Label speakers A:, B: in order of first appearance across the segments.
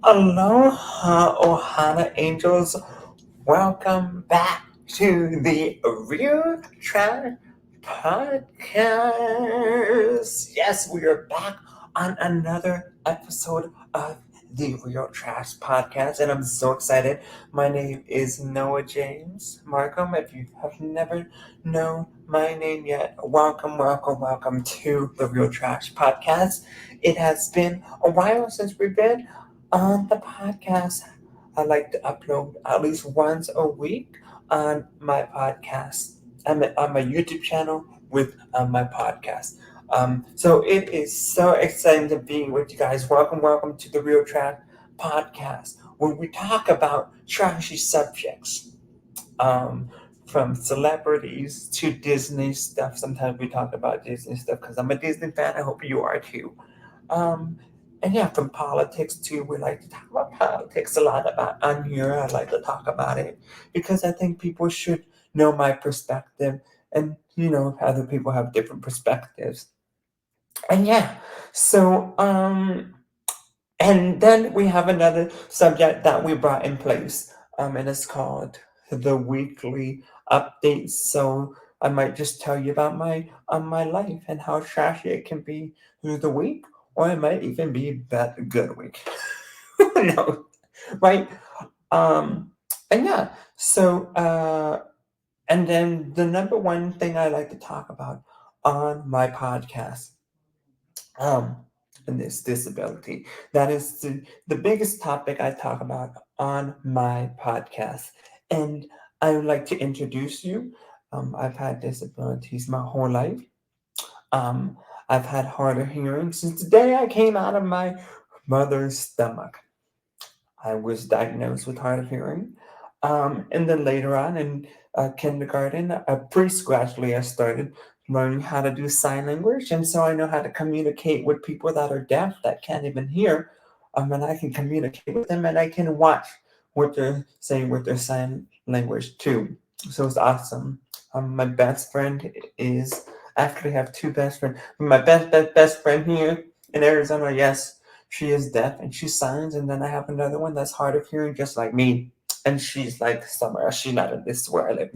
A: Aloha, Ohana Angels. Welcome back to the Real Trash Podcast. Yes, we are back on another episode of the Real Trash Podcast, and I'm so excited. My name is Noah James Markham. If you have never known my name yet, welcome to the Real Trash Podcast. It has been a while since we've been on the podcast. I like to upload at least once a week on my podcast. I'm on my YouTube channel with my podcast. So it is so exciting to be with you guys. Welcome to the Real Trash Podcast, where we talk about trashy subjects, um, from celebrities to Disney stuff. Sometimes we talk about Disney stuff because I'm a Disney fan. I hope you are too. Um, and yeah, from politics too. We like to talk about politics a lot about on here. I like to talk about it because I think people should know my perspective, and other people have different perspectives. And yeah, so and then we have another subject that we brought in place, and it's called the weekly updates. So I might just tell you about my life and how trashy it can be through the week, or it might even be that good week. Who knows, right? Um, and yeah, so and then the number one thing I like to talk about on my podcast, um, and this disability. That is the biggest topic I talk about on my podcast. And I would like to introduce you. I've had disabilities my whole life. Um, I've had hard of hearing since the day I came out of my mother's stomach. I was diagnosed with hard of hearing. And then later on in kindergarten, preschool actually, I started learning how to do sign language. And so I know how to communicate with people that are deaf, that can't even hear. And I can communicate with them and I can watch what they're saying with their sign language too. So it's awesome. My best friend is, I actually have two best friends. My best friend here in Arizona, yes, she is deaf and she signs, and then I have another one that's hard of hearing, just like me, and she's like somewhere else. She's not in this where I live.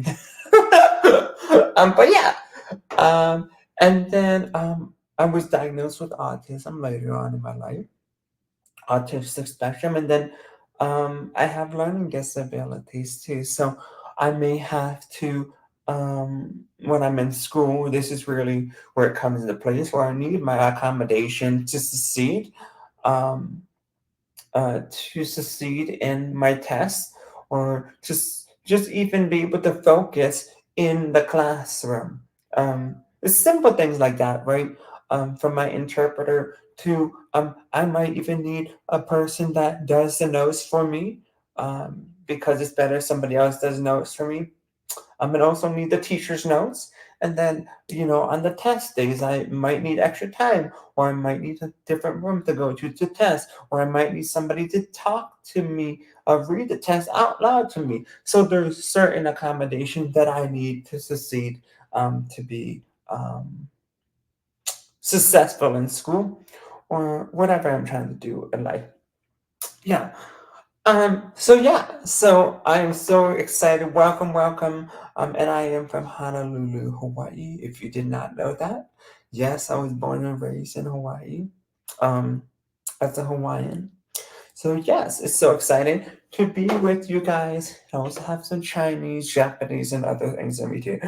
A: But yeah, and then I was diagnosed with autism later on in my life, autistic spectrum, and then I have learning disabilities too. So I may have to, when I'm in school, this is really where it comes into place, where I need my accommodation to succeed. Um, to succeed in my tests, or just even be able to focus in the classroom. It's simple things like that, right? From my interpreter to, I might even need a person that does the notes for me, because it's better if somebody else does notes for me. And also need the teacher's notes. And then, on the test days, I might need extra time, or I might need a different room to go to test, or I might need somebody to talk to me, read the test out loud to me. So there's certain accommodations that I need to succeed, to be successful in school, or whatever I'm trying to do in life. Yeah. So I am so excited. Welcome. And I am from Honolulu, Hawaii, if you did not know that. Yes, I was born and raised in Hawaii, um, as a Hawaiian. So yes, it's so exciting to be with you guys. I also have some Chinese, Japanese, and other things in me too.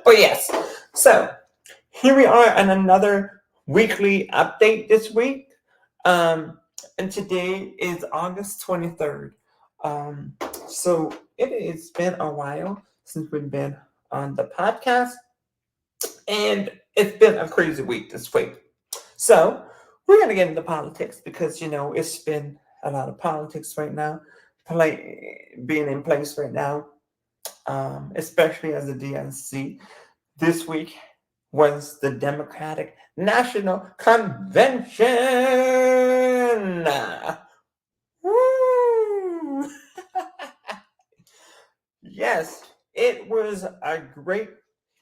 A: But yes, so here we are on another weekly update this week. Um, and today is August 23rd. Um, so it has been a while since we've been on the podcast, and it's been a crazy week this week. So we're going to get into politics because, it's been a lot of politics right now, being in place right now, especially as the DNC. This week was the Democratic National Convention. Woo! Yes, it was a great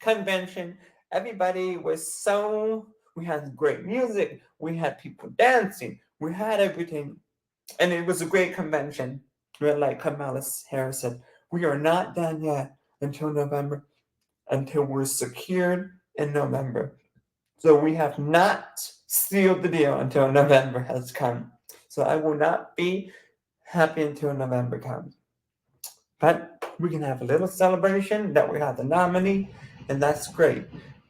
A: convention. Everybody was we had great music, we had people dancing, we had everything, and it was a great convention. But like Kamala Harris said, we are not done yet until November, until we're secured in November. So we have not sealed the deal until November has come. So I will not be happy until November comes. But we can have a little celebration that we have the nominee, and that's great.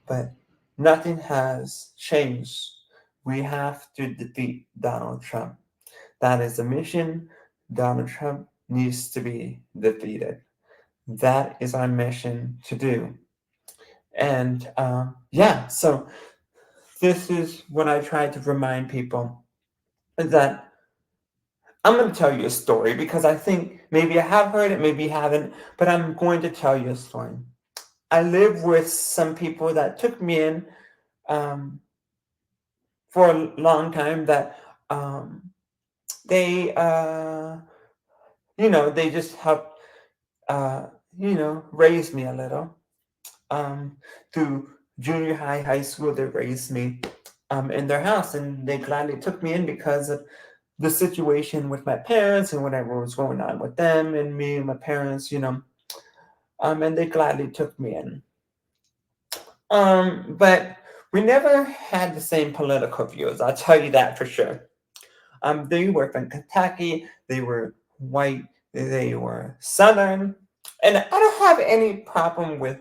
A: But nothing has changed. We have to defeat Donald Trump. That is the mission. Donald Trump needs to be defeated. That is our mission to do. And yeah, so this is what I try to remind people that I'm going to tell you a story because I think maybe I have heard it, maybe you haven't, but I'm going to tell you a story. I live with some people that took me in um, for a long time that they, they just helped, uh, raise me a little. Um, through junior high, high school, they raised me in their house, and they gladly took me in because of the situation with my parents and whatever was going on with them and me and my parents, and they gladly took me in. But we never had the same political views. I'll tell you that for sure. They were from Kentucky. They were white. They were Southern, and I don't have any problem with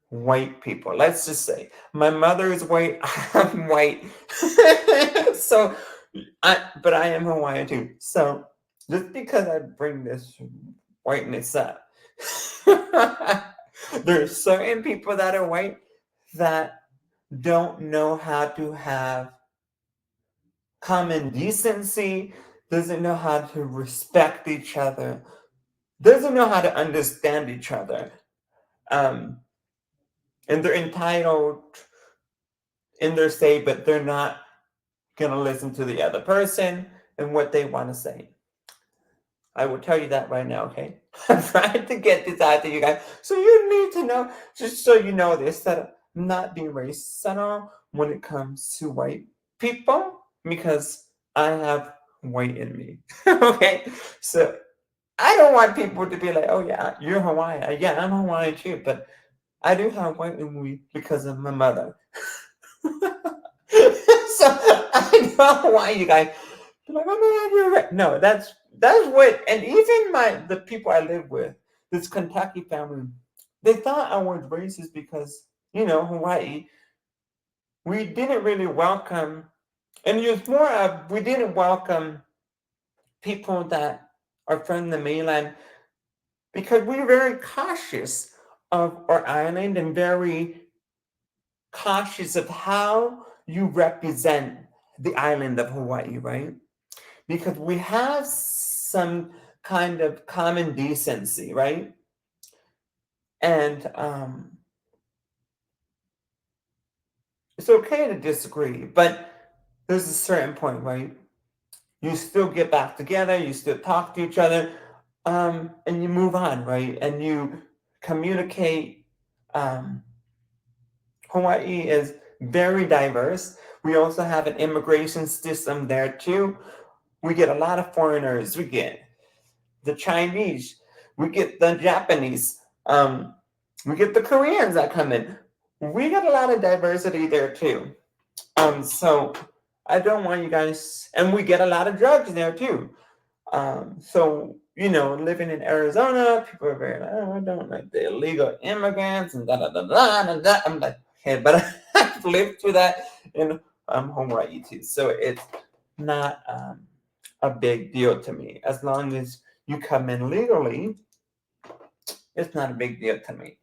A: white people. Let's just say my mother is white. I'm white, so but I am Hawaiian too. So just because I bring this whiteness up, there's certain people that are white that don't know how to have common decency, doesn't know how to respect each other, doesn't know how to understand each other. Um, and they're entitled in their say, but they're not going to listen to the other person and what they want to say. I will tell you that right now, okay? I'm trying to get this out to you guys. So you need to know, just so you know this, that I'm not being racist at all when it comes to white people because I have white in me. Okay? So I don't want people to be like, oh yeah, you're Hawaiian. Yeah, I'm Hawaiian too, but I do have white in me because of my mother. So I know why you guys be like, oh no, you're right. No, that's what, and even the people I live with, this Kentucky family, they thought I was racist because Hawaii, we didn't really welcome, and it was more of we didn't welcome people that are from the mainland because we were very cautious of our island and very cautious of how you represent the island of Hawaii, right? Because we have some kind of common decency, right? And it's okay to disagree, but there's a certain point, right? You still get back together, you still talk to each other, and you move on, right? And you communicate. Um, Hawaii is very diverse. We also have an immigration system there too. We get a lot of foreigners. We get the Chinese. We get the Japanese. We get the Koreans that come in. We got a lot of diversity there too. So I don't want you guys, and we get a lot of drugs there too. So living in Arizona, people are very like, oh, I don't like the illegal immigrants and da da da da da da. I'm like, okay, but I've lived through that in Hawaii too, so it's not a big deal to me. As long as you come in legally, it's not a big deal to me.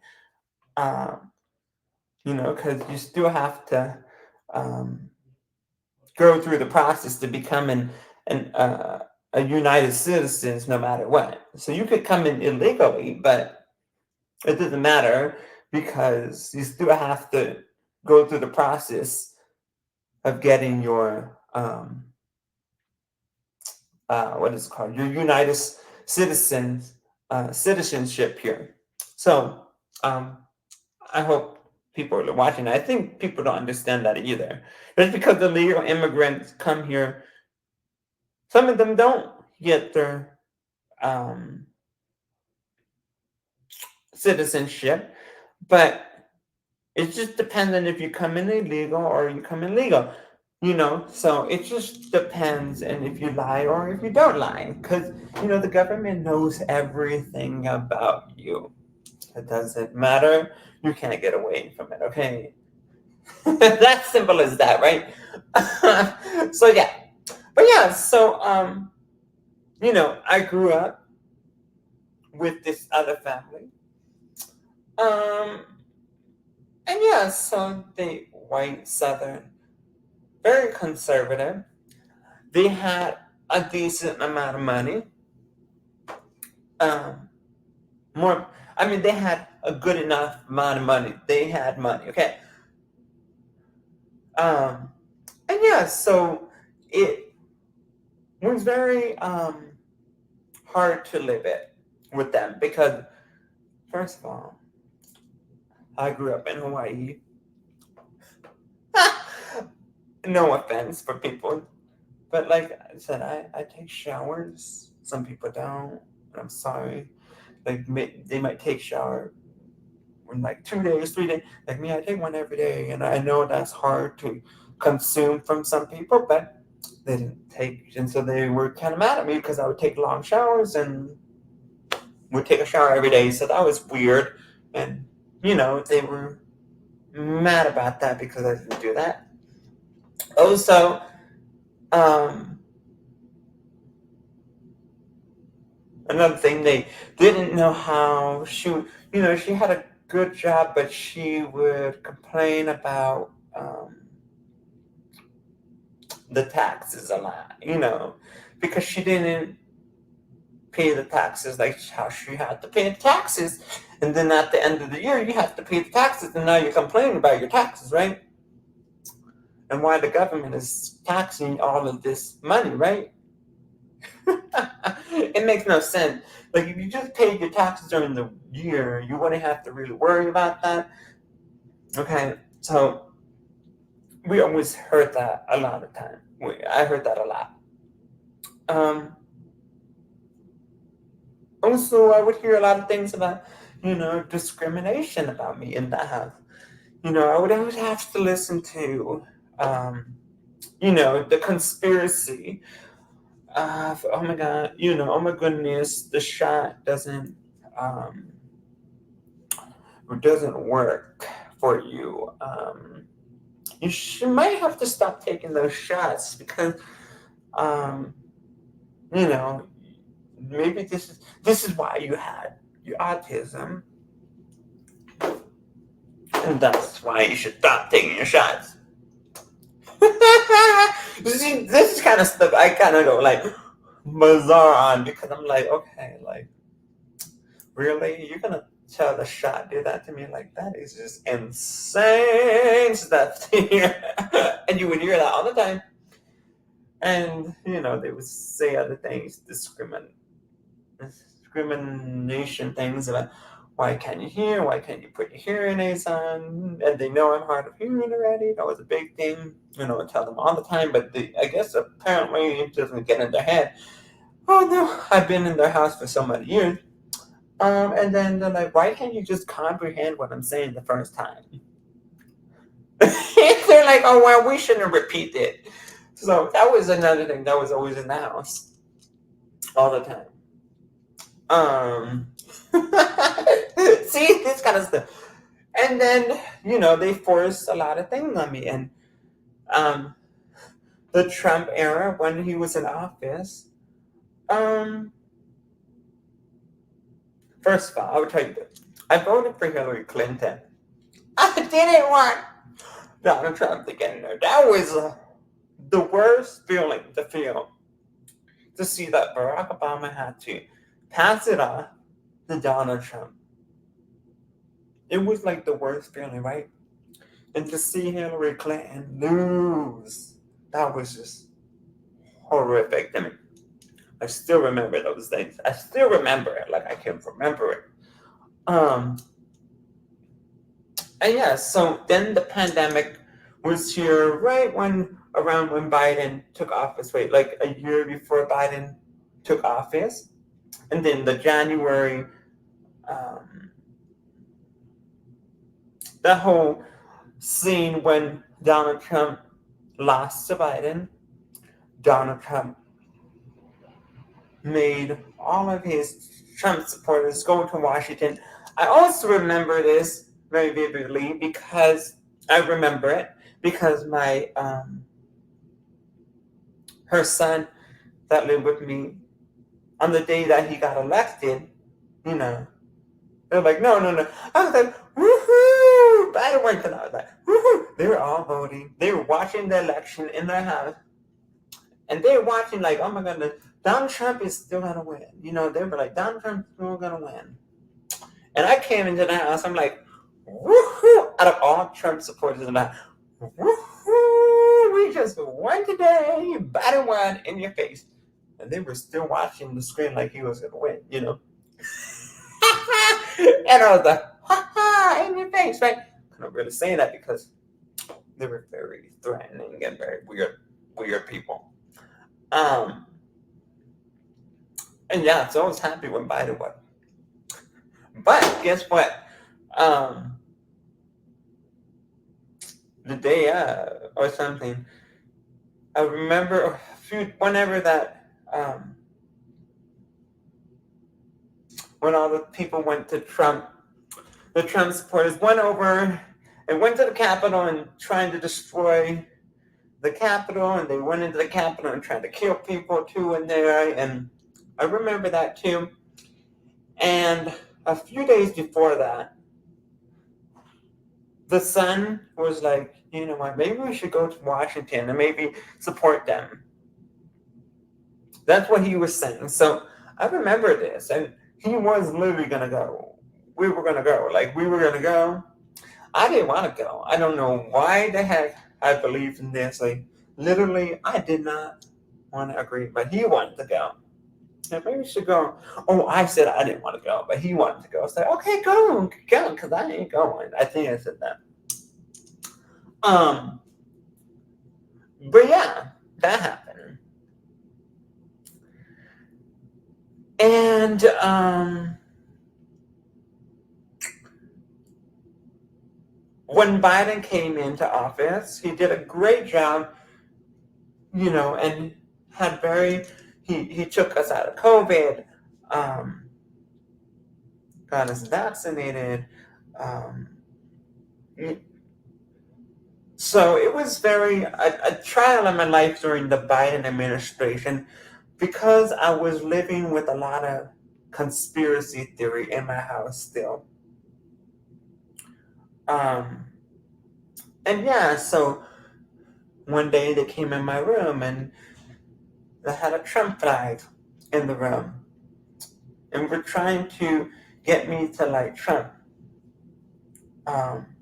A: Um, because you still have to um, go through the process to become a United citizen no matter what. So you could come in illegally, but it doesn't matter because you still have to go through the process of getting your what is it called? Your United citizens citizenship here. So I hope people are watching. I think people don't understand that either. Just because the legal immigrants come here, some of them don't get their um, citizenship, but it just depends on if you come in illegal or you come in legal. So it just depends, and if you lie or if you don't lie, because the government knows everything about you. It doesn't matter. You can't get away from it. Okay, that's simple as that, right? So yeah, but yeah, so I grew up with this other family, um, and yeah, so the white Southern, very conservative. They had a decent amount of money. Um, more, I mean, they had a good enough amount of money. They had money, okay. Um, and yeah, so it was very hard to live it with them because, first of all, I grew up in Hawaii. No offense for people, but like I said, I take showers. Some people don't. And I'm sorry. Like they might take shower in like 2 days, 3 days. Like me, I take one every day, and I know that's hard to consume from some people, but they didn't take, and so they were kind of mad at me because I would take long showers and would take a shower every day. So that was weird, and they were mad about that because I didn't do that. Also, um, another thing, they didn't know how she had a good job, but she would complain about the taxes a lot, because she didn't pay the taxes like how she had to pay the taxes. And then at the end of the year, you have to pay the taxes, and now you're complaining about your taxes, right? And why the government is taxing all of this money, right? It makes no sense. Like, if you just paid your taxes during the year, you wouldn't have to really worry about that. Okay, so we always heard that a lot of time. I heard that a lot. Um, Also, I would hear a lot of things about, discrimination about me in that house. I would have to listen to, um, the conspiracy of, oh my God, oh my goodness, the shot um, doesn't work for you. Might have to stop taking those shots because, um, you know, maybe this is why you had your autism, and that's why you should stop taking your shots. See, this is kind of stuff I kind of go like bizarre on because I'm like, okay, like really, you're gonna tell the shot do that to me? Like that is just insane stuff to hear, and you would hear that all the time. And they would say other things, discrimination things about why can't you hear? Why can't you put your hearing aids on? And they know I'm hard of hearing already. That was a big thing. I tell them all the time, but I guess apparently it doesn't get in their head. Oh no, I've been in their house for so many years. And then they're like, why can't you just comprehend what I'm saying the first time? They're like, oh well, we shouldn't repeat it. So that was another thing that was always in the house all the time. See this kind of stuff, and then they forced a lot of things on me, and um, the Trump era when he was in office. Um, First of all, I would tell you this: I voted for Hillary Clinton. I didn't want Donald Trump to get in there. That was the worst feeling to feel, to see that Barack Obama had to pass it off to Donald Trump. It was like the worst feeling, right? And to see Hillary Clinton lose, that was just horrific to me. I still remember those things. I still remember it, like I can remember it. Um, and yeah, so then the pandemic was here right when around when Biden took office, right? Like a year before Biden took office. And then the January, um, that whole scene when Donald Trump lost to Biden, Donald Trump made all of his Trump supporters go to Washington. I also remember this very vividly because I remember it because my her son that lived with me on the day that he got elected, you know, they're like, no, no, no. I was like, woohoo! Biden went, and I was like, woohoo! They were all voting. They were watching the election in their house, and they were watching like, oh my goodness, Donald Trump is still gonna win. You know, they were like, Donald Trump's still gonna win. And I came into the house, I'm like, woohoo! Out of all Trump supporters, and I, woohoo! We just won today. Biden won in your face. And they were still watching the screen like he was gonna win, you know. And I was like, ha ha, in your face, right? I'm not really saying that because they were very threatening and very weird people. Um, and yeah, so I was happy when Biden won. But guess what? Um, the day or something, I remember whenever that when all the people went to Trump, the Trump supporters went over and went to the Capitol and trying to destroy the Capitol, and they went into the Capitol and tried to kill people too in there, and I remember that too. And a few days before that, the son was like, you know what, maybe we should go to Washington and maybe support them. That's what he was saying. So I remember this, and he was literally gonna go. We were gonna go. Like we were gonna go. I didn't want to go. I don't know why the heck I believed in this. Like literally, I did not want to agree, but he wanted to go. Yeah, maybe we should go. Oh, I said I didn't want to go, but he wanted to go. So I said, okay, go, because I ain't going. I think I said that. Um, but yeah, that happened. And when Biden came into office, he did a great job, you know, and had very he took us out of COVID, um, got us vaccinated. Um, so it was a trial in my life during the Biden administration because I was living with a lot of conspiracy theory in my house still. Um, and yeah, so one day they came in my room and they had a Trump flag in the room and were trying to get me to like Trump.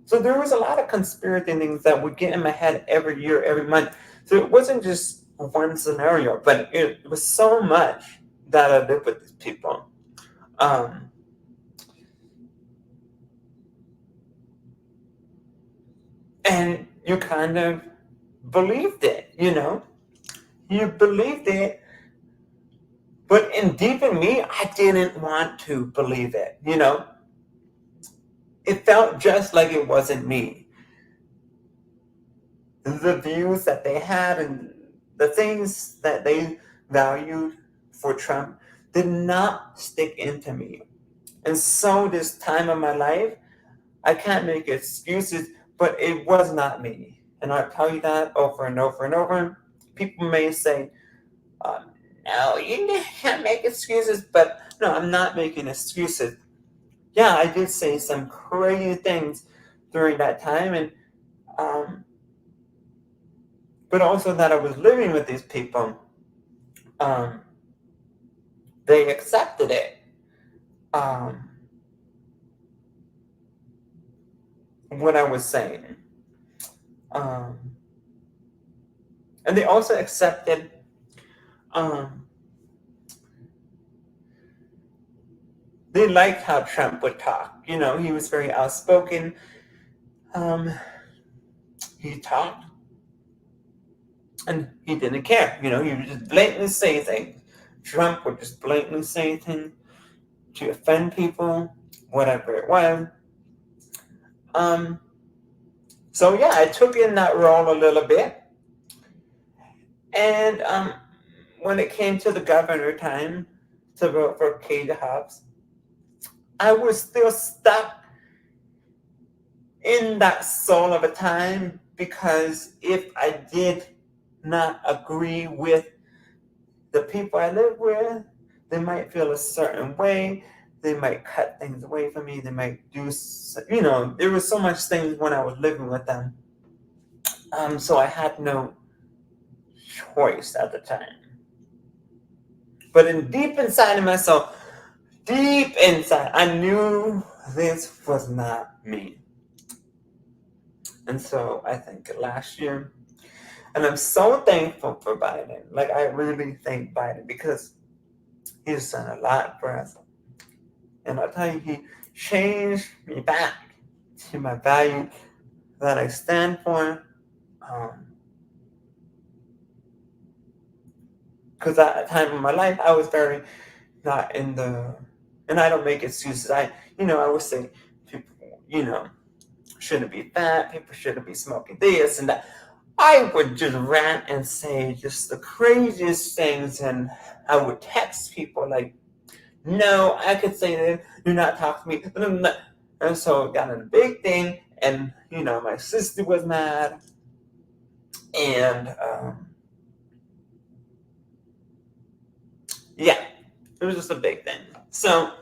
A: So there was a lot of conspiracy things that would get in my head every year, every month. So it wasn't just one scenario, but it was so much that I did with these people. Um, and you kind of believed it, you know? You believed it, but in deep in me, I didn't want to believe it, you know? It felt just like it wasn't me. The views that they had and the things that they valued for Trump did not stick into me. And so this time of my life, I can't make excuses, but it was not me. And I tell you that over and over and over. People may say, no, you can't make excuses, but no, I'm not making excuses. Yeah, I did say some crazy things during that time, and um, but also that I was living with these people. Um, they accepted it. Um, what I was saying. Um, and they also accepted um, they liked how Trump would talk. You know, he was very outspoken. Um, he talked and he didn't care. You know, he would just blatantly say things. Trump would just blatantly say things to offend people, whatever it was. Um, so yeah, I took in that role a little bit, and when it came to the governor time to vote for Katie Hobbs, I was still stuck in that soul of a time because if I did not agree with the people I live with, they might feel a certain way. They might cut things away from me. They might do, there was so much things when I was living with them. So I had no choice at the time. But deep inside of myself, deep inside, I knew this was not me. And so I think last year, and I'm so thankful for Biden. Like, I really thank Biden because he's done a lot for us. And I'll tell you, he changed me back to my value that I stand for. Because at a time in my life, I was very not in the, and I don't make excuses. I would say people, shouldn't be fat, people shouldn't be smoking this and that. I would just rant and say just the craziest things, and I would text people like, no, I could say that, do not talk to me. And so it got in a big thing, and my sister was mad, and yeah, it was just a big thing. So,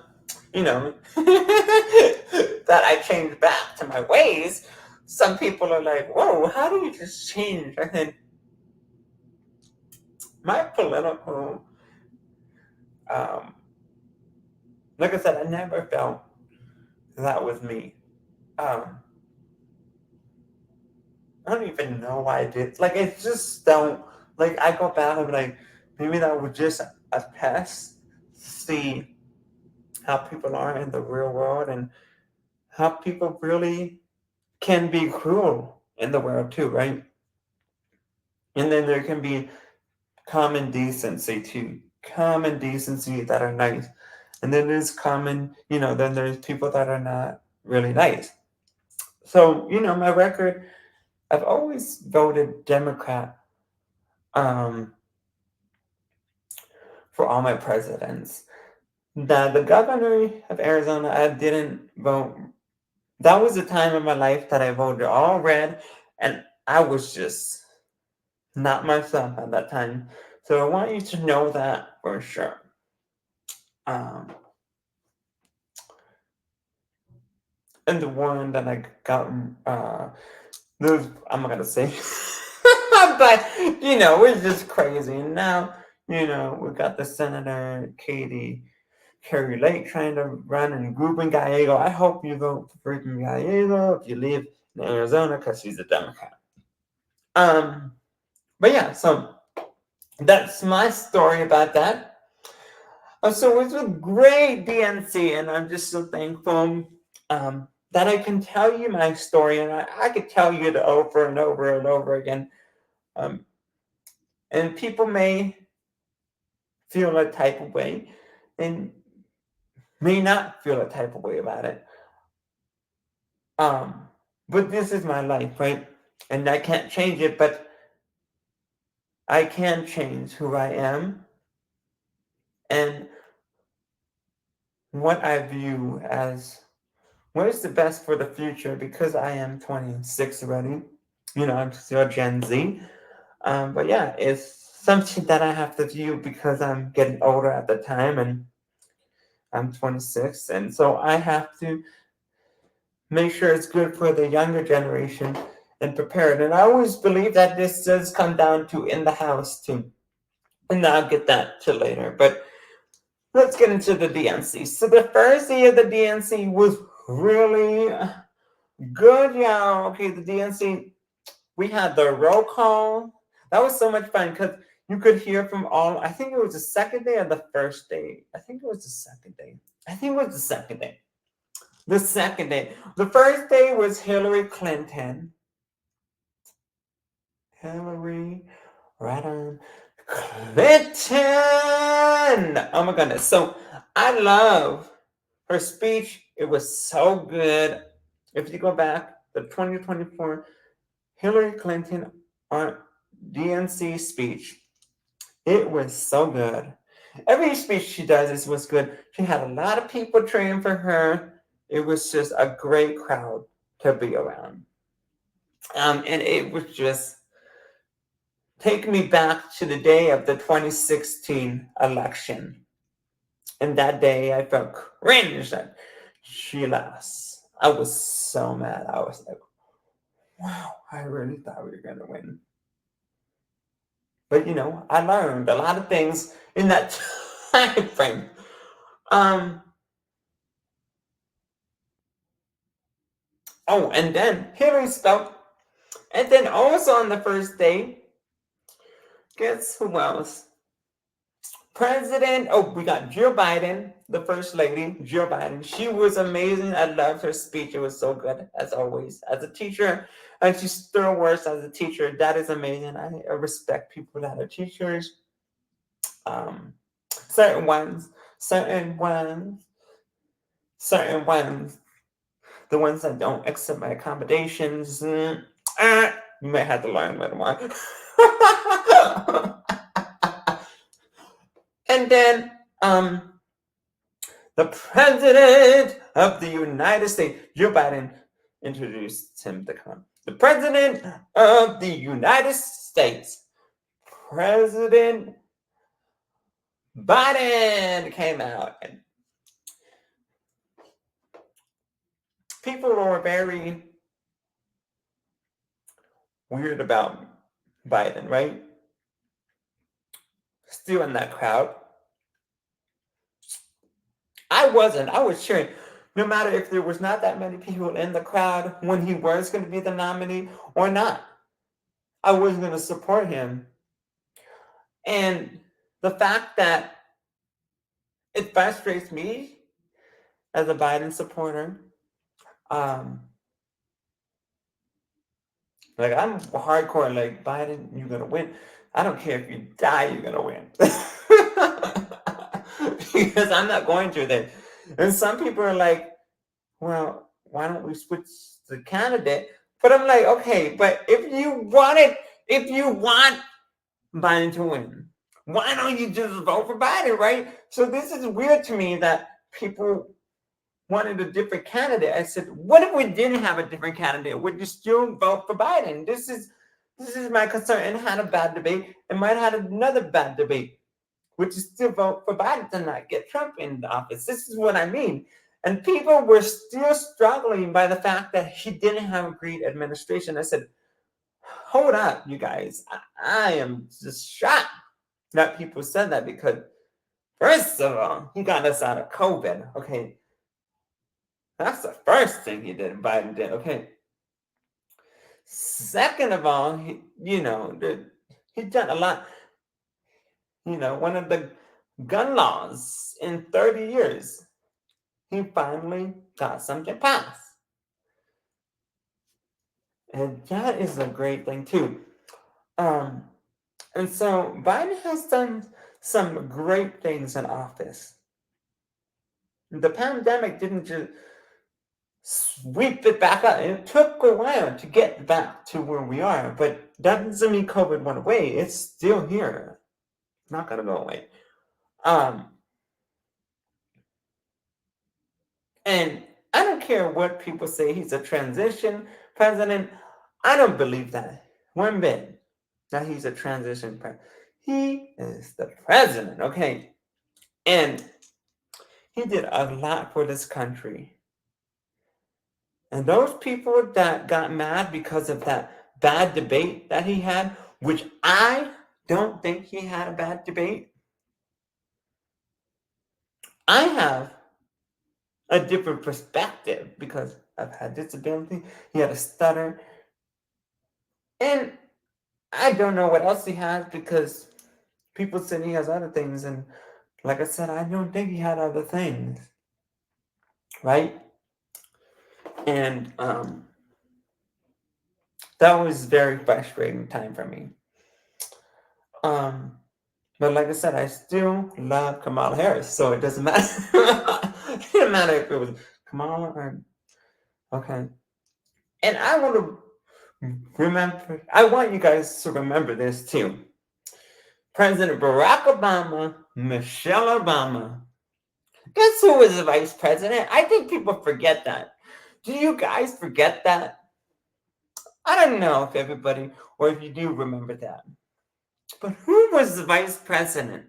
A: that I changed back to my ways. Some people are like, whoa, how do you just change? I think my political, um, like I said, I never felt that was me. I don't even know why I did. Like, I just don't. Like, I go back and be like, maybe that was just a test to see how people are in the real world and how people really can be cruel in the world too, right? And then there can be common decency too. Common decency that are nice. And then there's then there's people that are not really nice. So, my record, I've always voted Democrat um, for all my presidents. The governor of Arizona, I didn't vote. That was the time in my life that I voted all red, and I was just not myself at that time. So I want you to know that for sure. Um, and the one that I got, I'm not gonna say, but it's just crazy. And now, we got the Senator Carrie Lake trying to run in Ruben Gallego. I hope you vote for Ruben Gallego if you live in Arizona because she's a Democrat. But yeah, so that's my story about that. So it was a great DNC, and I'm just so thankful that I can tell you my story, and I could tell you it over and over and over again. And people may feel a type of way, and may not feel a type of way about it. But this is my life, right? And I can't change it, but I can change who I am and what I view as what is the best for the future, because I am 26 already. I'm still Gen Z. But yeah, it's something that I have to view because I'm getting older at the time and I'm 26. And so I have to make sure it's good for the younger generation and prepare it. And I always believe that this does come down to in the house too. And I'll get that to later. But let's get into the DNC. So the first day of the DNC was really good, y'all. Okay, the DNC, we had the roll call. That was so much fun because you could hear from all, I think it was the second day or the first day. I think it was the second day. I think it was the second day. The second day. The first day was Hillary Clinton. Hillary Rodham Clinton. Oh my goodness. So I love her speech. It was so good. If you go back, the 2024 Hillary Clinton on DNC speech, it was so good. Every speech she does was good. She had a lot of people cheering for her. It was just a great crowd to be around. And it was just take me back to the day of the 2016 election. And that day I felt cringe that she lost. I was so mad. I was like, wow, I really thought we were going to win. But I learned a lot of things in that time frame. And then Hillary spoke. And then also on the first day, guess who else? We got Jill Biden, the first lady, Jill Biden. She was amazing. I loved her speech. It was so good, as always. As a teacher, and she's still worse as a teacher. That is amazing. I respect people that are teachers. Certain ones, the ones that don't accept my accommodations, you might have to learn later on. And then, the President of the United States, Joe Biden, introduced him to come. The President of the United States, President Biden, came out. And people were very weird about Biden, right? Still in that crowd. I wasn't. I was cheering. No matter if there was not that many people in the crowd when he was going to be the nominee or not, I was going to support him. And the fact that it frustrates me as a Biden supporter, like I'm hardcore, like Biden, you're going to win. I don't care if you die, you're going to win. Because I'm not going through that. And some people are like, well, why don't we switch the candidate? But I'm like, okay, but if you want Biden to win, why don't you just vote for Biden, right? So this is weird to me that people wanted a different candidate. I said, what if we didn't have a different candidate? Would you still vote for Biden? This is my concern. And had a bad debate, and might have had another bad debate. Would you still vote for Biden to not get Trump in the office? This is what I mean. And people were still struggling by the fact that he didn't have a great administration. I said, hold up, you guys. I am just shocked that people said that, because first of all, he got us out of COVID. Okay. That's the first thing Biden did. Okay. Second of all, he's done a lot. One of the gun laws in 30 years, he finally got something passed. And that is a great thing too. And so Biden has done some great things in office. The pandemic didn't just sweep it back up. It took a while to get back to where we are, but that doesn't mean COVID went away. It's still here. It's not going to go away. And I don't care what people say, he's a transition president. I don't believe that one bit, that he's a transition president. He is the president, okay? And he did a lot for this country. And those people that got mad because of that bad debate that he had, which I don't think he had a bad debate. I have a different perspective because I've had disability. He had a stutter. And I don't know what else he has, because people said he has other things. And like I said, I don't think he had other things. right? And that was very frustrating time for me. Um, but like I said, I still love Kamala Harris, so it doesn't matter. It didn't matter if it was Kamala or okay. And I want to remember. I want you guys to remember this too. President Barack Obama, Michelle Obama. Guess who was the vice president? I think people forget that. Do you guys forget that? I don't know if everybody or if you do remember that. But who was the vice president?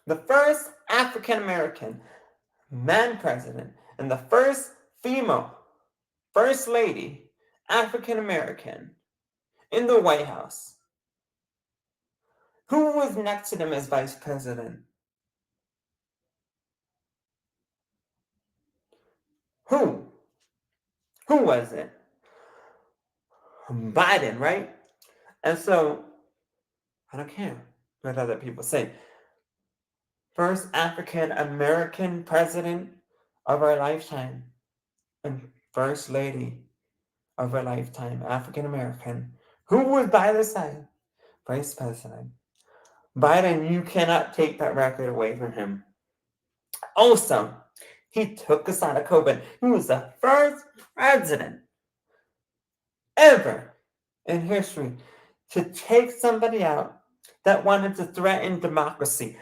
A: The first African American man president and the first female first lady African American in the White House. Who was next to them as vice president? Who? Who was it? Biden, right? And so, I don't care what other people say. First African American president of our lifetime and first lady of our lifetime, African American. Who was by the side? Vice President. Biden, you cannot take that record away from him. Also, he took us out of COVID. He was the first president ever in history to take somebody out that wanted to threaten democracy.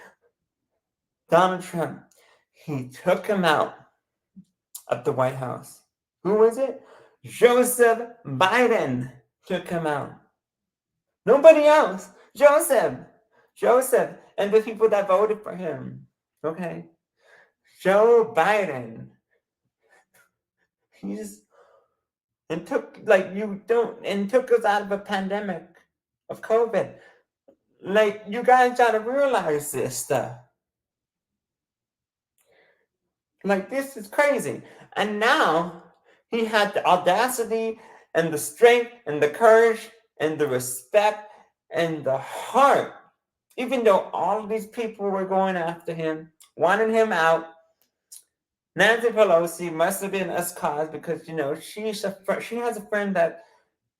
A: Donald Trump, he took him out of the White House. Who was it? Joseph Biden took him out. Nobody else. Joseph. Joseph and the people that voted for him. Okay. Joe Biden. He's and took took us out of a pandemic of COVID. Like you guys gotta realize this stuff. Like this is crazy. And now he had the audacity and the strength and the courage and the respect and the heart. Even though all of these people were going after him, wanting him out, Nancy Pelosi must have been us cause because she has a friend that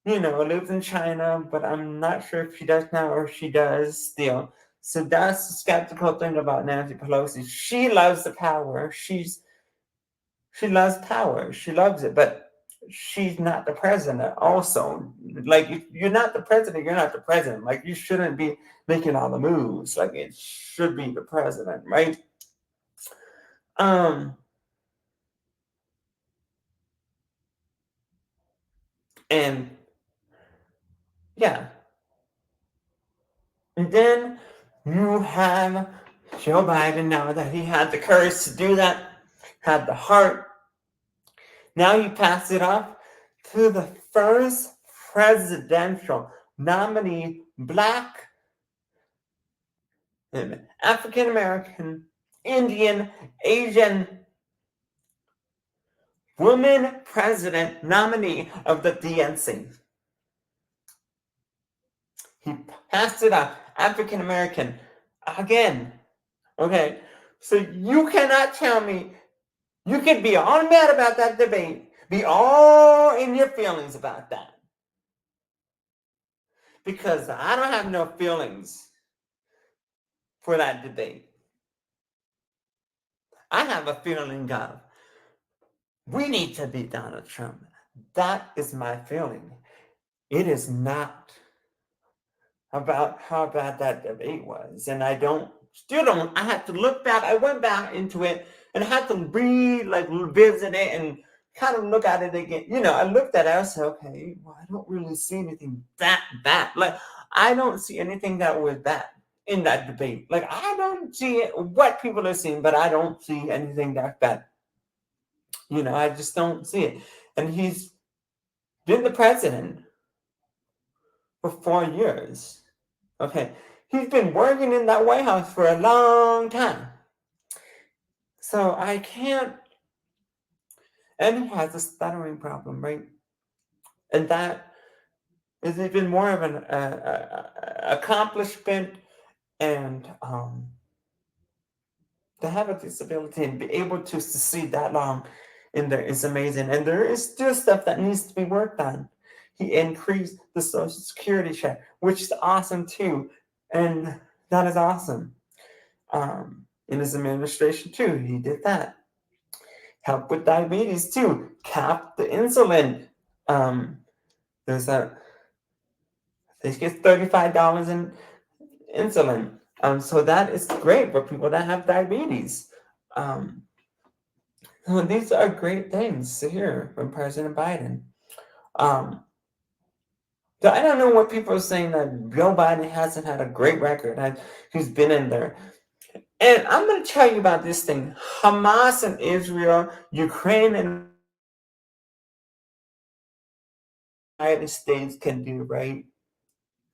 A: lives in China, but I'm not sure if she does now or if she does still. So that's the skeptical thing about Nancy Pelosi. She loves the power. She loves power. She loves it, but she's not the president. Also, like if you're not the president, you're not the president. Like you shouldn't be making all the moves. Like it should be the president, right? Um, and yeah, and then you have Joe Biden now that he had the courage to do that, had the heart. Now you pass it off to the first presidential nominee, Black, African American, Indian, Asian woman president nominee of the DNC. He passed it off, African American, again. Okay, so you cannot tell me, you can be all mad about that debate, be all in your feelings about that. Because I don't have no feelings for that debate. I have a feeling of we need to beat Donald Trump. That is my feeling. It is not about how bad that debate was. And I have to look back. I went back into it and I had to revisit it and kind of look at it again. I looked at it, I said, okay, well, I don't really see anything that bad. Like, I don't see anything that was bad in that debate. Like, I don't see what people are seeing, but I don't see anything that bad. I just don't see it. And he's been the president for 4 years. Okay. He's been working in that White House for a long time. So I can't. And he has a stuttering problem, right? And that is even more of an accomplishment and to have a disability and be able to succeed that long in there is amazing. And there is still stuff that needs to be worked on. He increased the Social Security check, which is awesome too. And that is awesome. In his administration too, he did that. Help with diabetes too. Cap the insulin. Um, there's a they get $35 in insulin. So that is great for people that have diabetes. Um, so these are great things to hear from President Biden. Um, so I don't know what people are saying that Joe Biden hasn't had a great record. He's been in there. And I'm going to tell you about this thing. Hamas and Israel, Ukraine and the United States can do, right?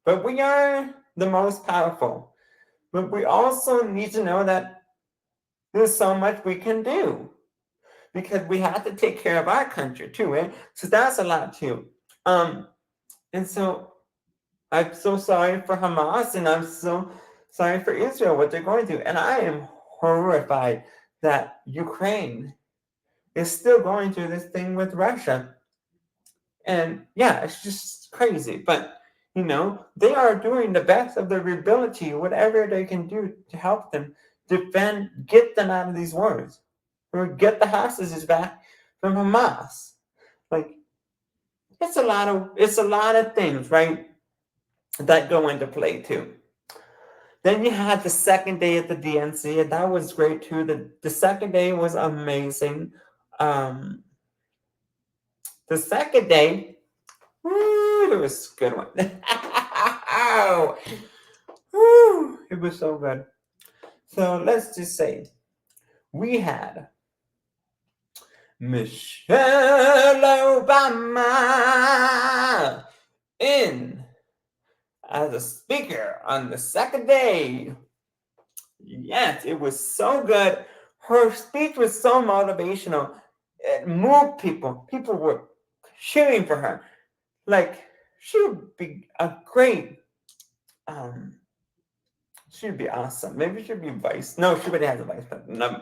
A: But we are the most powerful. But we also need to know that there's so much we can do because we have to take care of our country too, right? So that's a lot too. And so I'm so sorry for Hamas and I'm so sorry for Israel, what they're going through. And I am horrified that Ukraine is still going through this thing with Russia. And yeah, it's just crazy. But, they are doing the best of their ability, whatever they can do to help them defend, get them out of these wars, or get the hostages back from Hamas. Like, it's a lot of things, right, that go into play too. Then you had the second day at the DNC, and that was great too. The second day was amazing. The second day, it was a good one. It was so good. So let's just say we had Michelle Obama in as a speaker on the second day. Yes, it was so good. Her speech was so motivational. It moved people. People were cheering for her. Like, she would be a great, she'd be awesome. Maybe she'd be vice. No, she already has a vice president. No.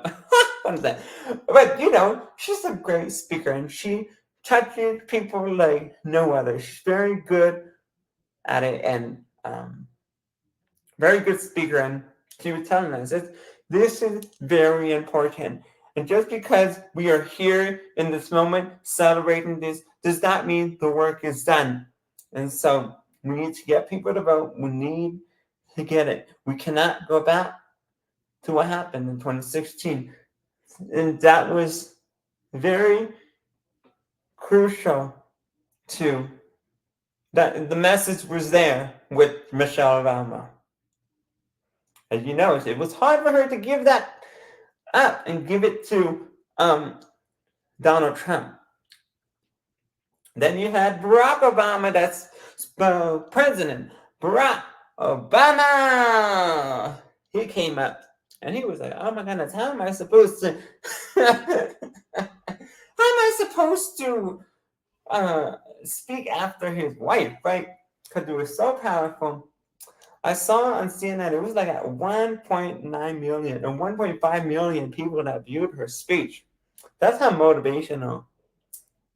A: What is that? But, she's a great speaker and she touches people like no other. She's very good at it and very good speaker. And she was telling us this is very important. And just because we are here in this moment celebrating this does not mean the work is done. And so we need to get people to vote. We need to get it. We cannot go back to what happened in 2016. And that was very crucial to that. The message was there with Michelle Obama. As you know, it was hard for her to give that up and give it to Donald Trump. Then you had Barack Obama, that's President Barack Obama. He came up and he was like, oh my goodness, how am I supposed to speak after his wife, right? Because it was so powerful. I saw on CNN, it was like at 1.9 million and 1.5 million people that viewed her speech. That's how motivational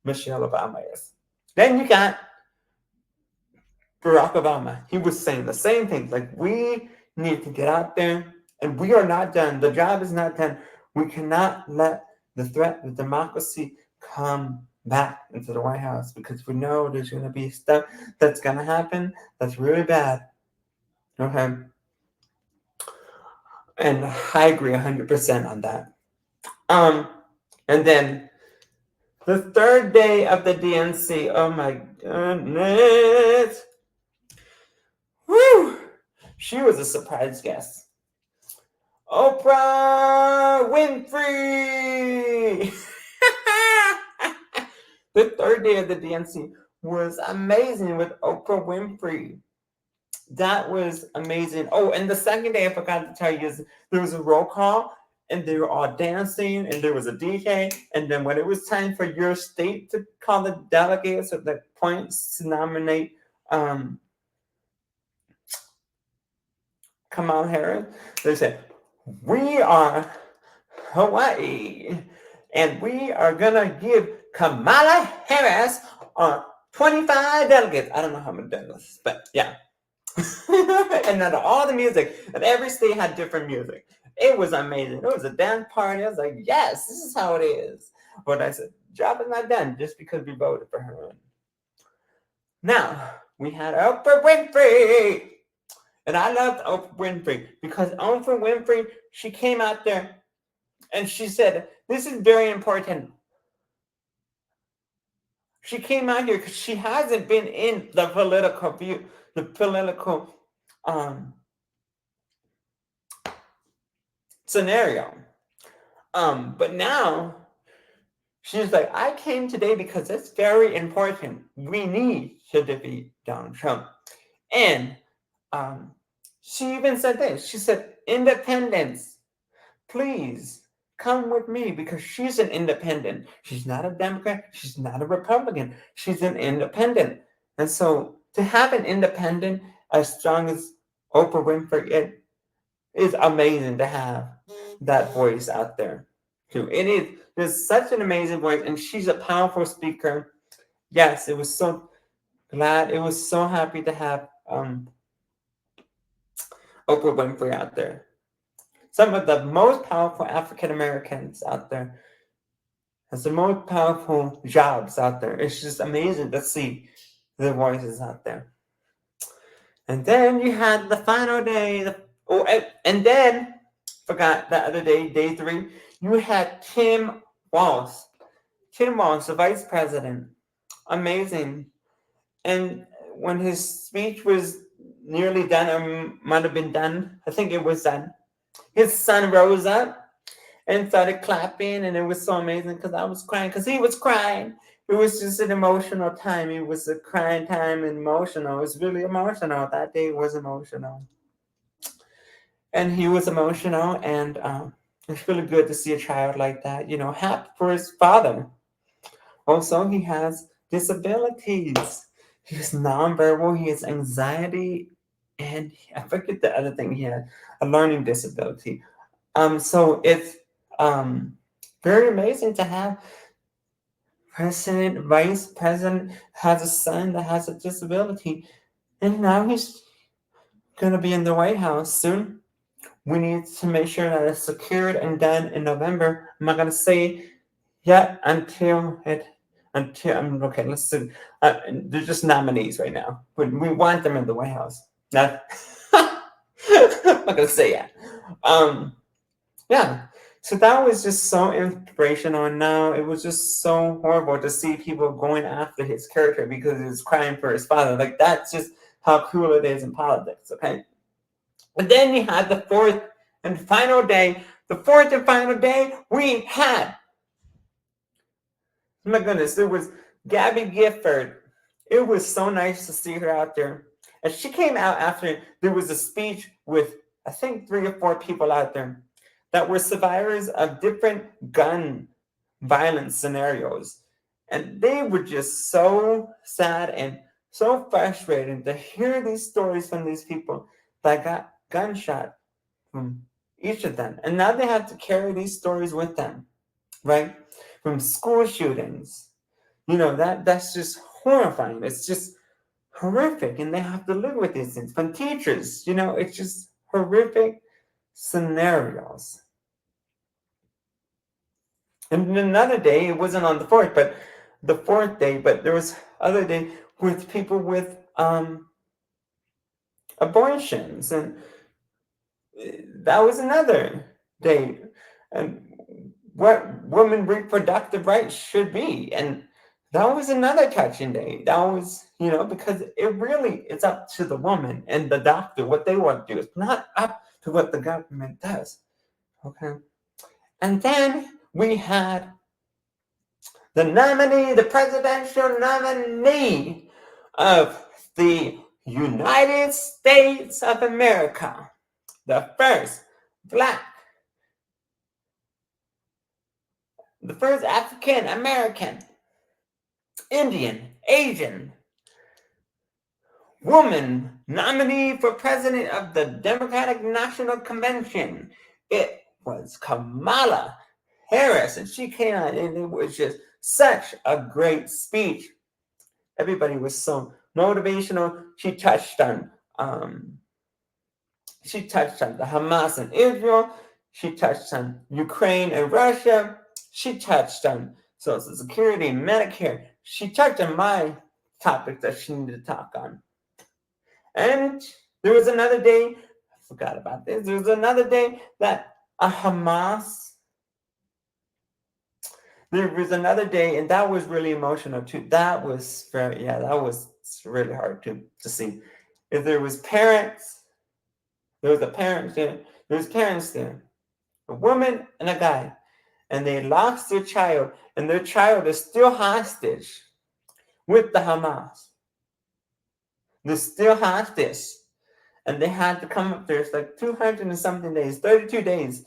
A: Michelle Obama is. Then you got Barack Obama. He was saying the same thing. Like, we need to get out there and we are not done. The job is not done. We cannot let the threat of democracy come back into the White House because we know there's going to be stuff that's going to happen that's really bad. Okay. And I agree 100% on that. And then the third day of the DNC, oh my goodness. Woo! She was a surprise guest. Oprah Winfrey! The third day of the DNC was amazing with Oprah Winfrey. That was amazing. Oh, and the second day, I forgot to tell you, is there was a roll call, and they were all dancing, and there was a DJ, and then when it was time for your state to call the delegates or the points to nominate Kamala Harris, they said, we are Hawaii. And we are going to give Kamala Harris 25 delegates. I don't know how many delegates, but yeah. And then all the music, and every state had different music. It was amazing. It was a dance party. I was like, yes, this is how it is. But I said, job is not done just because we voted for her. Now, we had Oprah Winfrey. And I loved Oprah Winfrey because Oprah Winfrey, she came out there and she said, this is very important. She came out here because she hasn't been in the political scenario. But now she's like, I came today because it's very important. We need to defeat Donald Trump. And she even said this. She said, independence, please come with me, because she's an independent. She's not a Democrat. She's not a Republican. She's an independent. And so to have an independent as strong as Oprah Winfrey, it is amazing to have that voice out there too. It is just such an amazing voice, and she's a powerful speaker. Yes, it was so glad. It was so happy to have Oprah Winfrey out there. Some of the most powerful African Americans out there, has the most powerful jobs out there. It's just amazing to see the voices out there. And then you had the final day, and then forgot the other day, day 3, you had Tim Walz. Tim Walz, the vice president. Amazing. And when his speech was nearly done, or might have been done, I think it was done, his son rose up and started clapping, and it was so amazing because I was crying, because he was crying. It was just an emotional time. It was a crying time and emotional. It was really emotional. That day was emotional. And he was emotional, and it's really good to see a child like that, happy for his father. Also, he has disabilities. He's nonverbal. He has anxiety, and I forget the other thing he had, a learning disability. So it's very amazing to have vice president has a son that has a disability, and now he's gonna be in the White House soon. We need to make sure that it's secured and done in November. I'm not gonna say yet until okay. Let's see. They're just nominees right now, but we want them in the White House. Not, I'm not gonna say yet. Yeah. So that was just so inspirational. And now it was just so horrible to see people going after his character because he was crying for his father. Like, that's just how cruel it is in politics, okay? And then you had the fourth and final day. The fourth and final day, we had, oh my goodness, it was Gabby Gifford. It was so nice to see her out there. And she came out after there was a speech with, I think, 3 or 4 people out there that were survivors of different gun violence scenarios. And they were just so sad and so frustrated to hear these stories from these people that got gunshot from each of them. And now they have to carry these stories with them, right? From school shootings. That's just horrifying. It's just horrific. And they have to live with these things. From teachers, it's just horrific scenarios. And another day, it wasn't on the 4th, but the 4th day, but there was other day with people with abortions, and that was another day, and what women reproductive rights should be, and that was another touching day. That was, because it really is up to the woman and the doctor what they want to do. It's not up to what the government does. Okay. And then we had the presidential nominee of the United States of America, the first African American, Indian, Asian woman nominee for president of the Democratic National Convention. It was Kamala Harris, and she came out, and it was just such a great speech. Everybody was so motivational. She touched on the Hamas and Israel. She touched on Ukraine and Russia. She touched on Social Security and Medicare. She touched on my topic that she needed to talk on. And there was another day, I forgot about this. There was another day that there was another day, and that was really emotional too. That was really hard to see. If there was a parent there, there's parents there, a woman and a guy, and they lost their child, and their child is still hostage with the Hamas. They're still hostage. And they had to come up there. It's like 200 and something days, 32 days.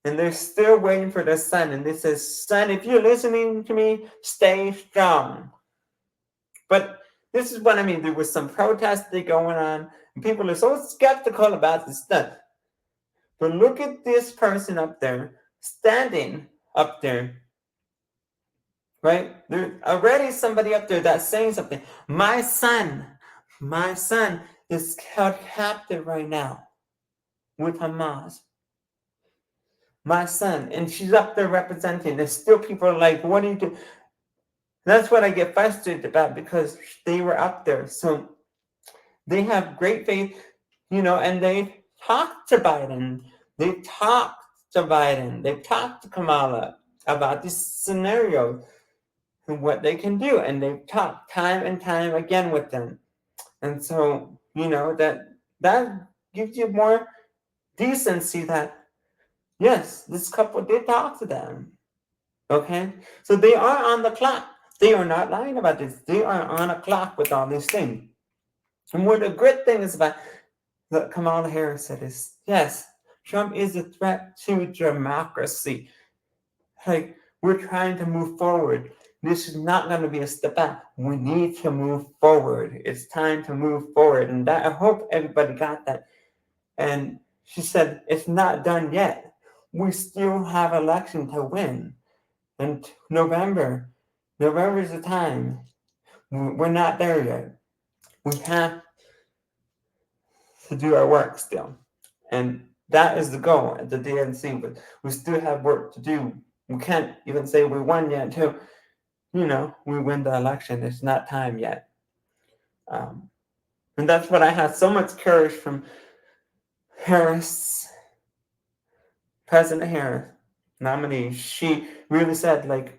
A: And they're still waiting for their son. And they says, son, if you're listening to me, stay strong. But this is what I mean. There was some protesting going on. And people are so skeptical about this stuff. But look at this person up there, standing up there. Right? There's already somebody up there that's saying something. My son is held captive right now with Hamas. My son, and she's up there representing. There's still people are like, what do you do? That's what I get frustrated about, because they were up there. So they have great faith, and they talked to Biden. They've talked to Kamala about this scenario and what they can do. And they've talked time and time again with them. And so, that gives you more decency that, yes, this couple did talk to them. Okay? So they are on the clock. They are not lying about this. They are on a clock with all these things. And what the great thing is about what Kamala Harris said is, yes, Trump is a threat to democracy. Like, we're trying to move forward. This is not going to be a step back. We need to move forward. It's time to move forward. And that, I hope everybody got that. And she said, it's not done yet. We still have election to win. And November is the time. We're not there yet. We have to do our work still. And that is the goal at the DNC. But we still have work to do. We can't even say we won yet until we win the election. It's not time yet. And that's what I had so much courage from Harris, President Harris, nominee. She really said, like,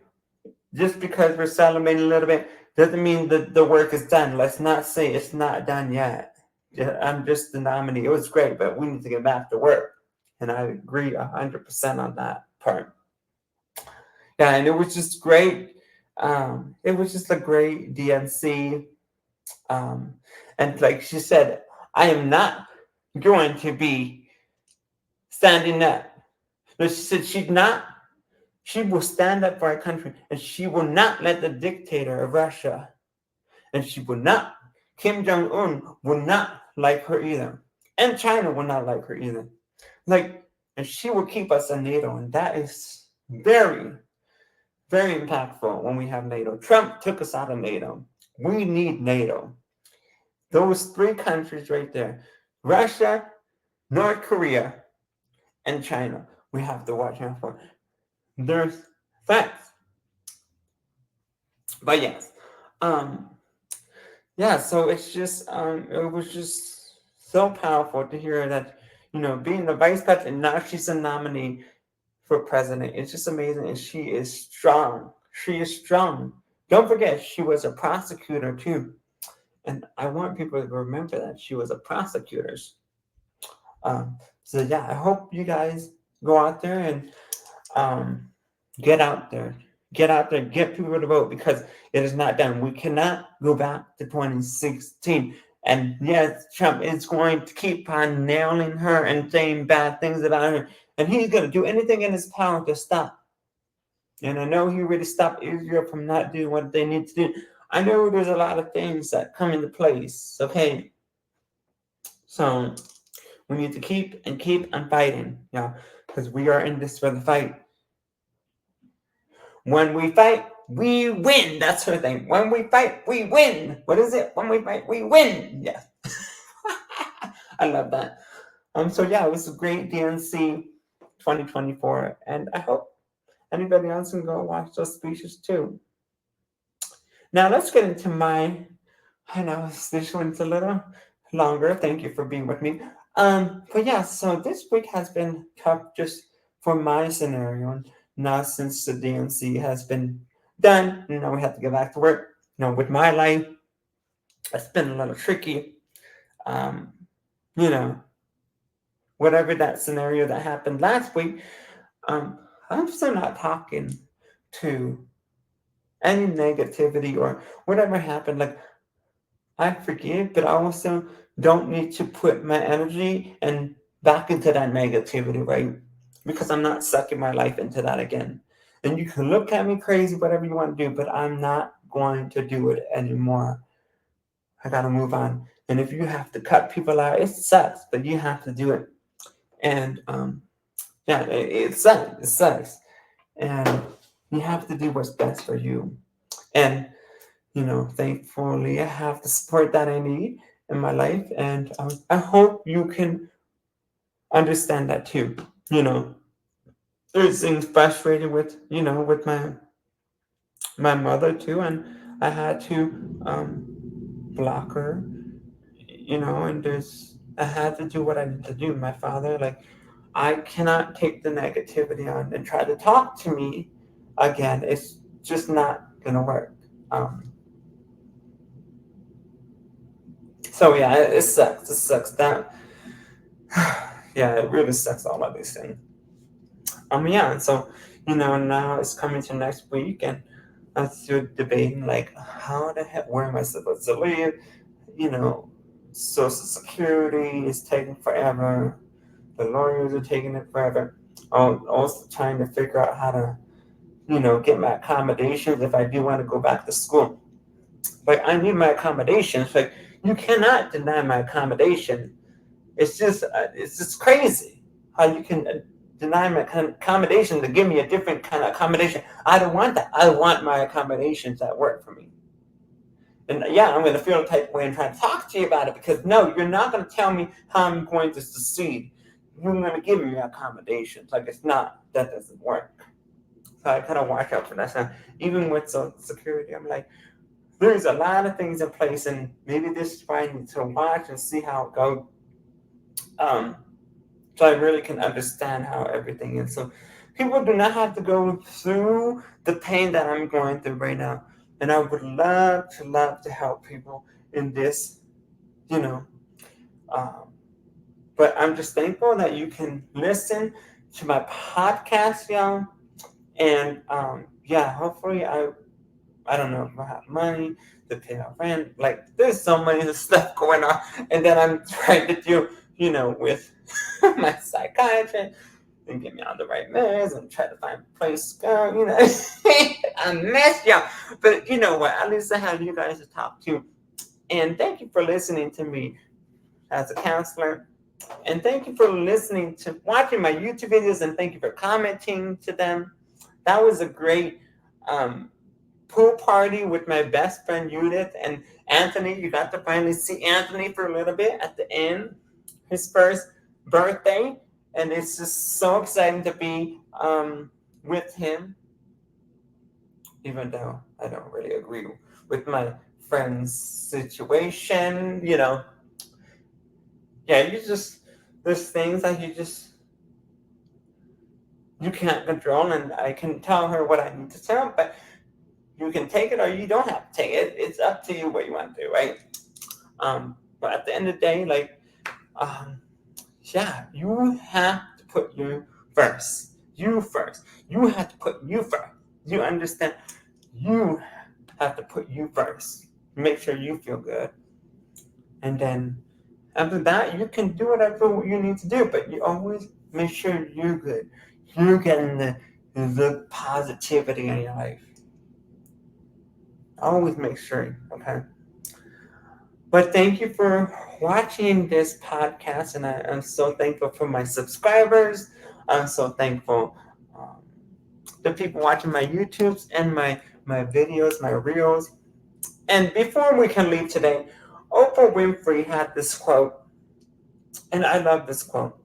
A: just because we're celebrating a little bit doesn't mean that the work is done. Let's not say it's not done yet. I'm just the nominee. It was great, but we need to get back to work. And I agree 100% on that part. Yeah, and it was just great. It was just a great DNC. And like she said, I am not going to be standing up. But she said she will stand up for our country, and she will not let the dictator of Russia, and Kim Jong-un will not like her either. And China will not like her either. And she will keep us in NATO, and that is very, very impactful when we have NATO. Trump took us out of NATO. We need NATO. Those three countries right there, Russia, North Korea, and China, we have to watch out for. There's facts. But yes. So it's just it was just so powerful to hear that, being the vice president, now she's a nominee for president. It's just amazing. And she is strong. Don't forget, she was a prosecutor too. And I want people to remember that she was a prosecutor. I hope you guys go out there and get out there, get people to vote, because it is not done. We cannot go back to 2016. And yes, Trump is going to keep on nailing her and saying bad things about her. And he's going to do anything in his power to stop. And I know he already stopped Israel from not doing what they need to do. I know there's a lot of things that come into place, okay? So we need to keep on fighting, because we are in this for the fight. When we fight, we win. That's her thing. When we fight, we win. What is it? When we fight, we win. Yes. I love that. So yeah, it was a great DNC 2024, and I hope anybody else can go watch those speeches too. Now let's get into I know this one's a little longer. Thank you for being with me. But yeah, so this week has been tough just for my scenario. And now since the DNC has been done, we have to get back to work. With my life, it's been a little tricky. Um, you know, whatever that scenario that happened last week, I'm still not talking to any negativity or whatever happened. Like, I forgive, but I also don't need to put my energy and back into that negativity, right? Because I'm not sucking my life into that again. And you can look at me crazy, whatever you want to do, but I'm not going to do it anymore. I gotta move on. And if you have to cut people out, it sucks, but you have to do it. And yeah, it sucks. It sucks. And you have to do what's best for you. And thankfully, I have the support that I need in my life, and I hope you can understand that too. There's things frustrated with my mother too, and I had to block her. And I had to do what I need to do. My father, like, I cannot take the negativity on and try to talk to me again. It's just not gonna work. So yeah, it sucks. It sucks that. Yeah, it really sucks. All of these things. Yeah, and so now it's coming to next week, and I'm still debating like, how the heck, where am I supposed to live? Social Security is taking forever. The lawyers are taking it forever. I'm also trying to figure out how to, get my accommodations if I do want to go back to school. Like, I need my accommodations. Like, you cannot deny my accommodation. It's just crazy how you can deny my accommodation to give me a different kind of accommodation. I don't want that. I want my accommodations that work for me. And yeah, I'm going to feel a type of way and try to talk to you about it, because no, you're not going to tell me how I'm going to succeed. You're going to give me accommodations. Like, it's not, that doesn't work. So I kind of watch out for that. So even with Social Security, I'm like, there's a lot of things in place, and maybe this is why I need to watch and see how it goes. So I really can understand how everything is. So people do not have to go through the pain that I'm going through right now. And I would love to help people in this, you know. But I'm just thankful that you can listen to my podcast, y'all. And yeah, hopefully I don't know if I have money to pay our rent. Like, there's so many stuff going on, and then I'm trying to do, with my psychiatrist and get me on the right meds and try to find a place to go. A mess, y'all. But you know what? At least I have you guys to talk to. And thank you for listening to me as a counselor. And thank you for watching my YouTube videos, and thank you for commenting to them. That was a great pool party with my best friend Judith and Anthony. You got to finally see Anthony for a little bit at the end, his first birthday, and it's just so exciting to be with him, even though I don't really agree with my friend's situation. Yeah, there's things that you can't control, and I can tell her what I need to tell, but you can take it or you don't have to take it. It's up to you what you want to do, right? But at the end of the day, like, yeah, you have to put you first. You first. You have to put you first. You understand? You have to put you first. Make sure you feel good. And then after that, you can do whatever you need to do, but you always make sure you're good. You're getting the positivity in your life. Always make sure, okay? But thank you for watching this podcast, and I'm so thankful for my subscribers. I'm so thankful the people watching my YouTubes and my videos, my reels. And before we can leave today, Oprah Winfrey had this quote, and I love this quote.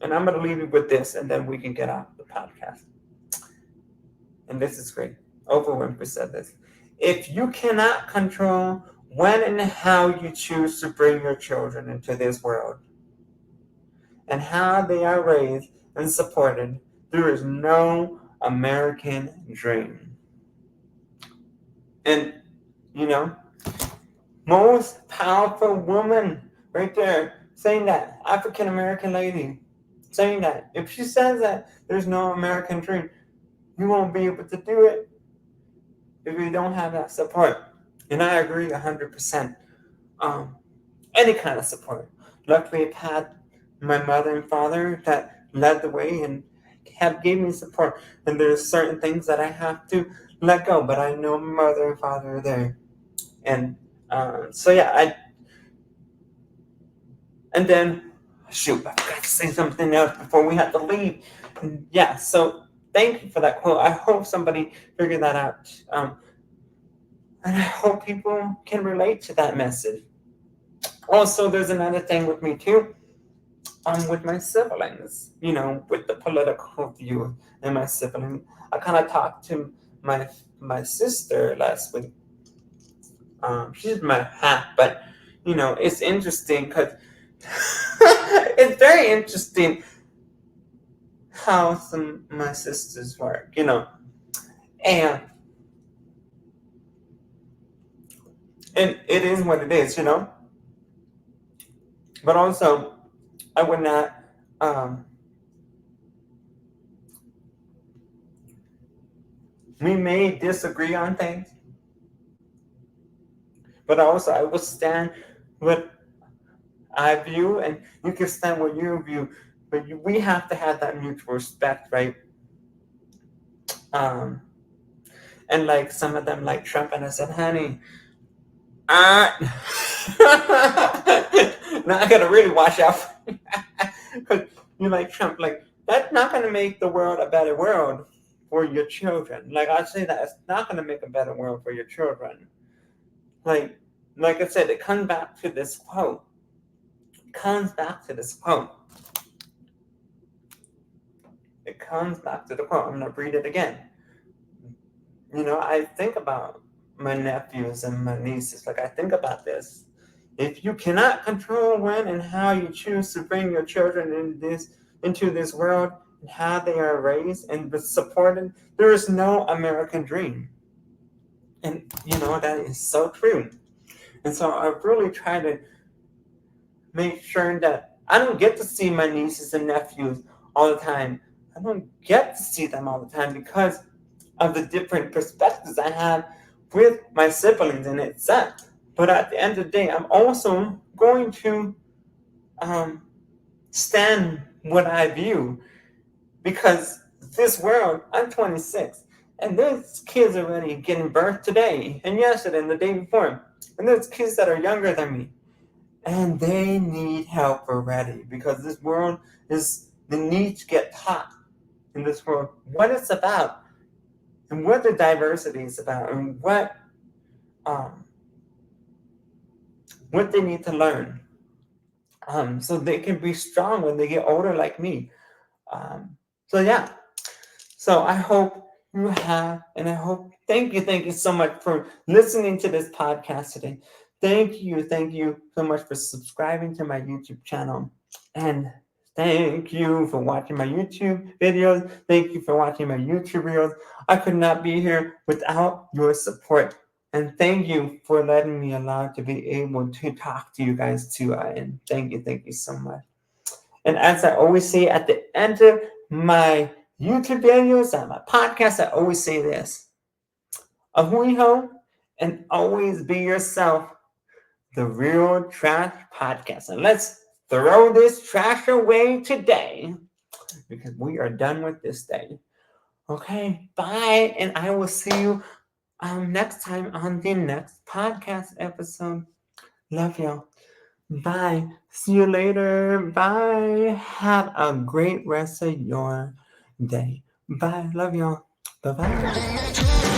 A: And I'm going to leave you with this, and then we can get off the podcast. And this is great. Oprah Winfrey said this. If you cannot control when and how you choose to bring your children into this world, and how they are raised and supported, there is no American dream. And, you know, most powerful woman right there saying that, African American lady saying that. If she says that there's no American dream, you won't be able to do it if you don't have that support. And I agree 100%. Any kind of support. Luckily, I've had my mother and father that led the way and have gave me support. And there's certain things that I have to let go, but I know my mother and father are there. And so yeah, and then shoot, I forgot to say something else before we have to leave. And yeah, so thank you for that quote. I hope somebody figured that out. And I hope people can relate to that message. Also, there's another thing with me too. With my siblings, with the political view and my sibling. I kind of talked to my sister last week. She's my half, but it's interesting because it's very interesting how some my sisters work, and it is what it is, But also, I would not. We may disagree on things, but also I will stand with I view, and you can stand with your view. But we have to have that mutual respect, right? And like some of them, like Trump, and I said, honey, now I gotta really watch out because you like Trump, like that's not gonna make the world a better world for your children. Like I say that it's not gonna make a better world for your children. Like I said, it comes back to this quote. It comes back to the quote. I'm gonna read it again. I think about my nephews and my nieces. Like I think about this. If you cannot control when and how you choose to bring your children into this world and how they are raised and supported, there is no American dream. And that is so true. And so I really try to make sure that I don't get to see my nieces and nephews all the time. I don't get to see them all the time because of the different perspectives I have with my siblings and itself. But at the end of the day, I'm also going to stand what I view because this world, I'm 26, and there's kids already getting birth today and yesterday and the day before. And there's kids that are younger than me. And they need help already because this world they need to get taught in this world what it's about and what the diversity is about and what they need to learn so they can be strong when they get older like me. So yeah, so I hope you have, and I hope, thank you so much for listening to this podcast today. Thank you so much for subscribing to my YouTube channel. And thank you for watching my YouTube videos. Thank you for watching my YouTube reels. I could not be here without your support. And thank you for letting me allow to be able to talk to you guys too. And thank you so much. And as I always say at the end of my YouTube videos and my podcast, I always say this. Ahui ho, and always be yourself. The Real Trash Podcast. And let's throw this trash away today because we are done with this day. Okay, bye. And I will see you next time on the next podcast episode. Love y'all. Bye. See you later. Bye. Have a great rest of your day. Bye. Love y'all. Bye bye.